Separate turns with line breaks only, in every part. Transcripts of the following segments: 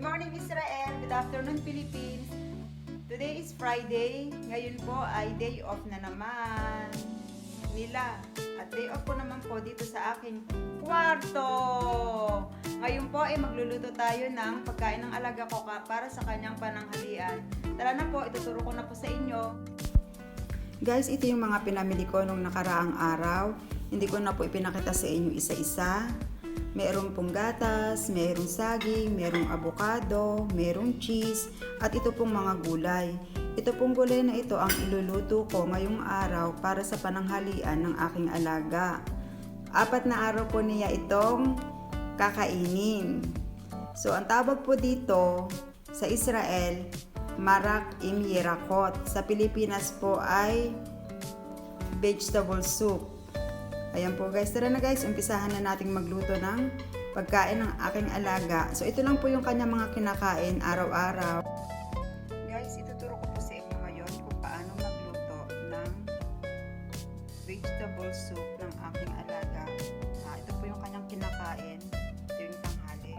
morning Israel, good afternoon Philippines. Today is Friday, ngayon po ay day off na naman nila. At day off ko naman po dito sa aking kwarto. Ngayon po ay magluluto tayo ng pagkain ng alaga ko para sa kanyang pananghalian. Tara na po, ituturo ko na po sa inyo. Guys, ito yung mga pinamili ko nung nakaraang araw. Hindi ko na po ipinakita sa inyo isa-isa. Merong pong gatas, merong saging, merong avocado, merong cheese, at ito pong mga gulay. Ito pong gulay na ito ang iluluto ko ngayong araw para sa pananghalian ng aking alaga. 4 na araw po niya itong kakainin. So, ang tawag po dito sa Israel, Marak imyerakot. Sa Pilipinas po ay vegetable soup. Ayan po guys, tara na guys, umpisahan na nating magluto ng pagkain ng aking alaga. So ito lang po yung kanya mga kinakain araw-araw. Guys, ituturo ko po sa inyo ngayon kung paano magluto ng vegetable soup ng aking alaga. Ito po yung kanyang kinakain tuwing tanghali.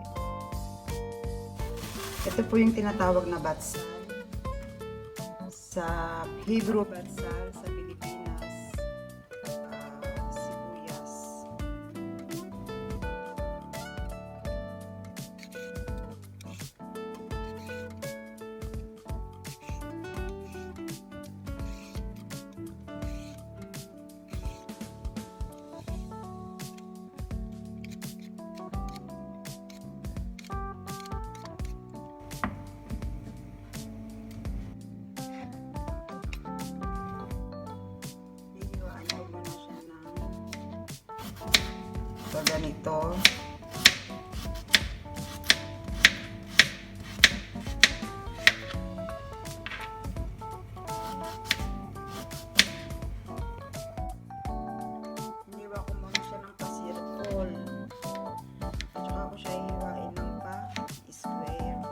Ito po yung tinatawag na batzal. Sa Hebrew batzal, sa Pilipinas ganito. Iniwa ko muna siya ng pa-circle. At saka ko siya hiwain ng pa-square.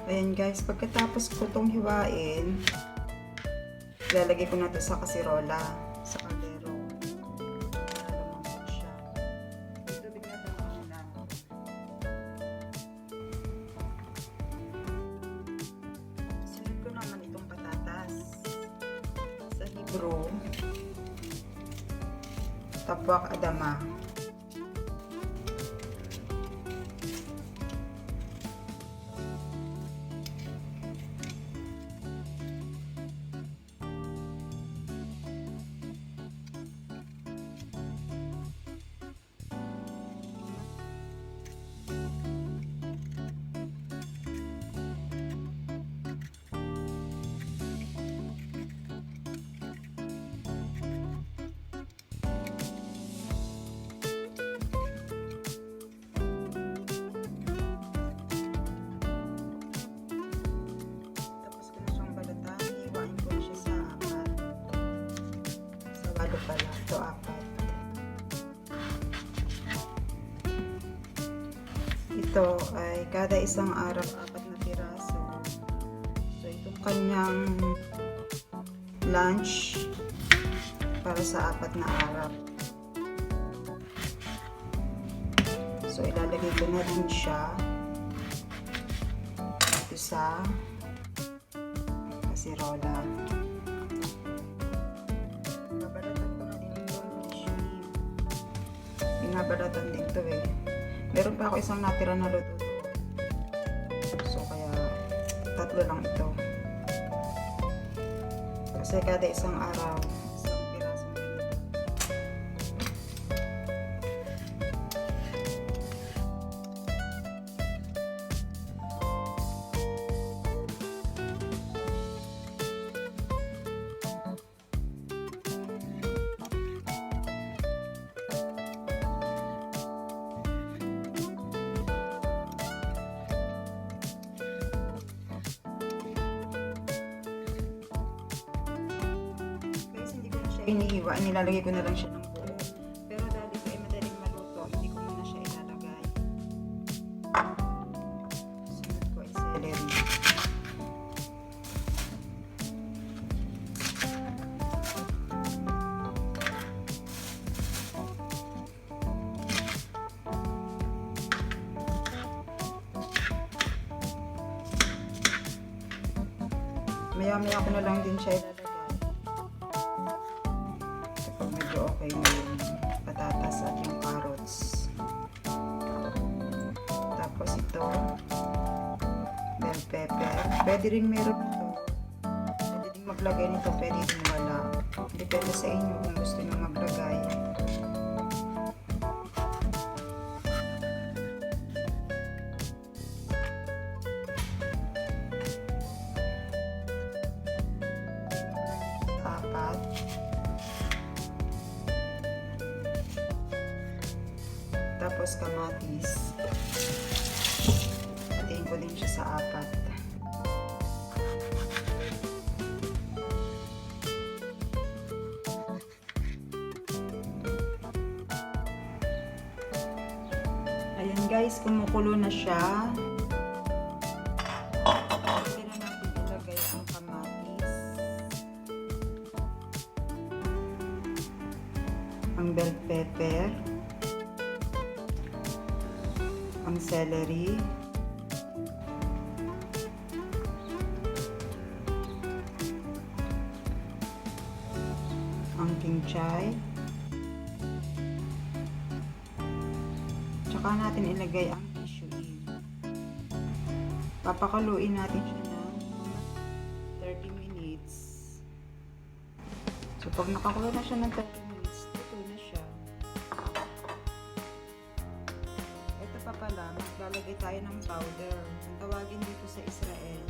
Ayan guys, pagkatapos ko itong hiwain, lalagay ko na ito sa kasirola, sa kaldero. Para lumambot siya. Ito bigla ito ang ulan. Sunod ko naman itong patatas. Sa Hebrew, tapuak adama. Ano pala? Ito 4. Ito ay kada isang araw 4 na piraso. So itong kanyang lunch para sa 4 na araw. So ilalagay ko na din siya dito sa kasirola. Nabalatan din ito eh. Meron pa ako isang natira na luto doon. So kaya 3 lang ito. Kasi kada isang araw, isang pirasong ganito. inihiwa, nilalagay ko na lang siya ng buo. Pero dahil ito ay madaling maluto, hindi ko muna siya ilalagay. Sunod ko ay celery. Maya-maya ko na lang din siya ilalagay. Kapag medyo okay na yung patatas at yung carrots. Tapos ito, bell pepper. Pwede rin meron ito. Pwede din maglagay nito, pwede din wala. Depende sa inyo kung gusto nyo maglagay. Tapos kamatis. Patiin ko din siya sa 4. Ayan guys, kumukulo na siya. Pwede na natin ilagay ang kamatis. Ang bell pepper. Ang celery, ang kinchay, tsaka natin ilagay ang khisuim. Papakaluin natin siya ng 30 minutes. So pag nakakulo na siya ng 30 minutes, luto na siya. Pala, maglalagay tayo ng powder. Ang tawagin dito sa Israel,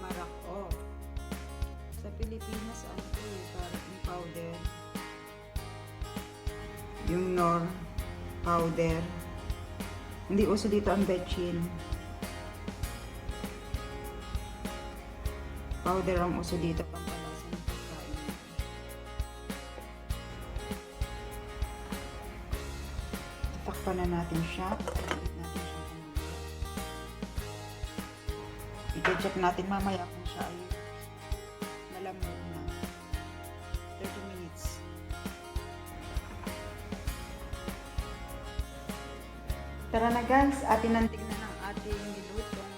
Marak off. Sa Pilipinas, ano ito eh, parang yung powder. Yung nor powder. Hindi uso dito ang bechin. Powder ang uso dito pampalasa ng pagkain. Takpan na natin siya. I-check natin mamaya kung siya ay malamog na. 30 minutes. Tara na guys, atin ang tignan ng ating nilutong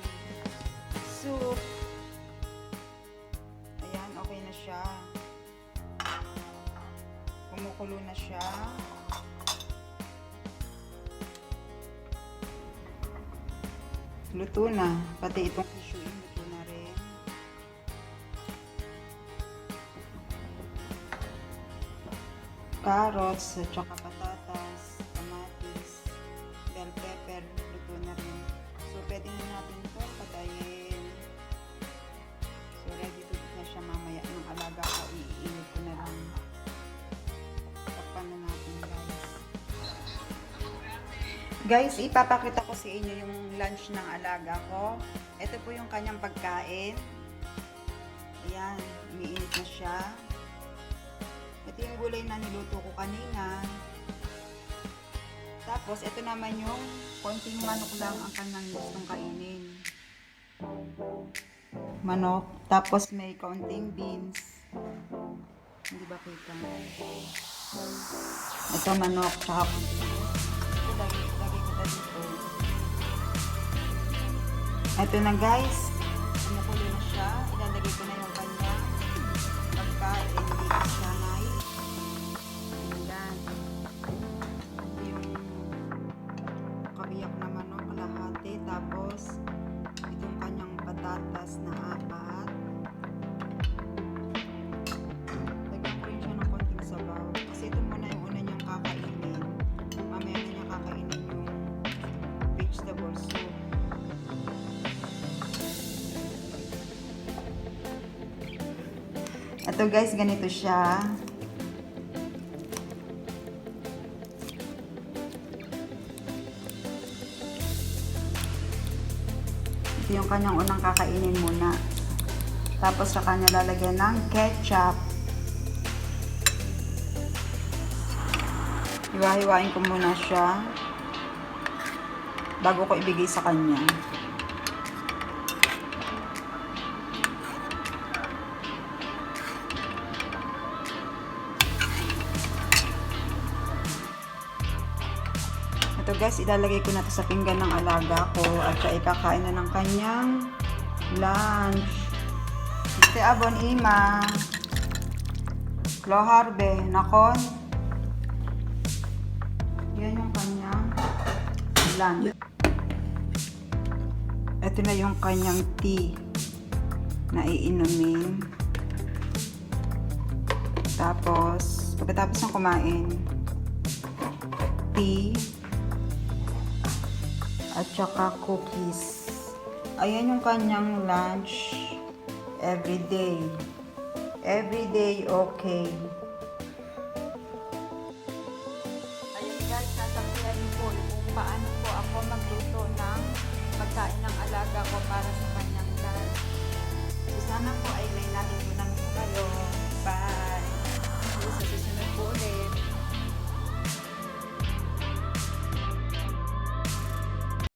soup. Ayan, okay na siya. Kumukulo na siya. Luto na. Pati itong khisuim, luto na rin. Carrots, at saka patatas, kamatis, bell pepper, luto na rin. So, pwede na natin ito patayin. So, ready to eat na siya mamaya. Nung alaga ko, iinit ko na lang. Takpan na natin, guys. Guys, ipapakita ko sa inyo yung lunch ng alaga ko. Ito po yung kanyang pagkain. Ayan, umiinit na siya. Ito yung gulay na niluto ko kanina. Tapos, ito naman yung konting manok lang ang kanyang gustong kainin. Manok. Tapos, may konting beans. Hindi ba kita? Ito manok, tsaka konting beans. Ito, lagi ko na dito. Ito na guys. Kumukulo na siya. Ilalagay ko na yung kanya pagkain. Hindi ko siya ngay. Ayan. Yung kabiyak na manok, kalahati. Tapos, itong kanyang patatas na 4. Lagyan ko rin siya ng konting sabaw. Kasi ito muna yung una niyang kakainin. Mamaya na niya kakainin yung vegetable soup. Ito guys, ganito siya. Ito yung kanyang unang kakainin muna. Tapos sa kanya lalagyan ng ketchup. Hiwa-hiwain ko muna siya bago ko ibigay sa kanya. Ito guys, ilalagay ko na to sa pinggan ng alaga ko at siya ikakain na ng kanyang lunch. Ito abon ima. Kloharbe, nakon. Yan yung kanyang lunch. Ito na yung kanyang tea na iinumin. Tapos, pagkatapos ng kumain, tea at saka cookies. Ayan yung kanyang lunch everyday. Everyday okay. Ayun guys, nasaksihan niyo po kung paano po ako magluto ng pagkain ng alaga ko para sa kanyang lunch. So sana po ay may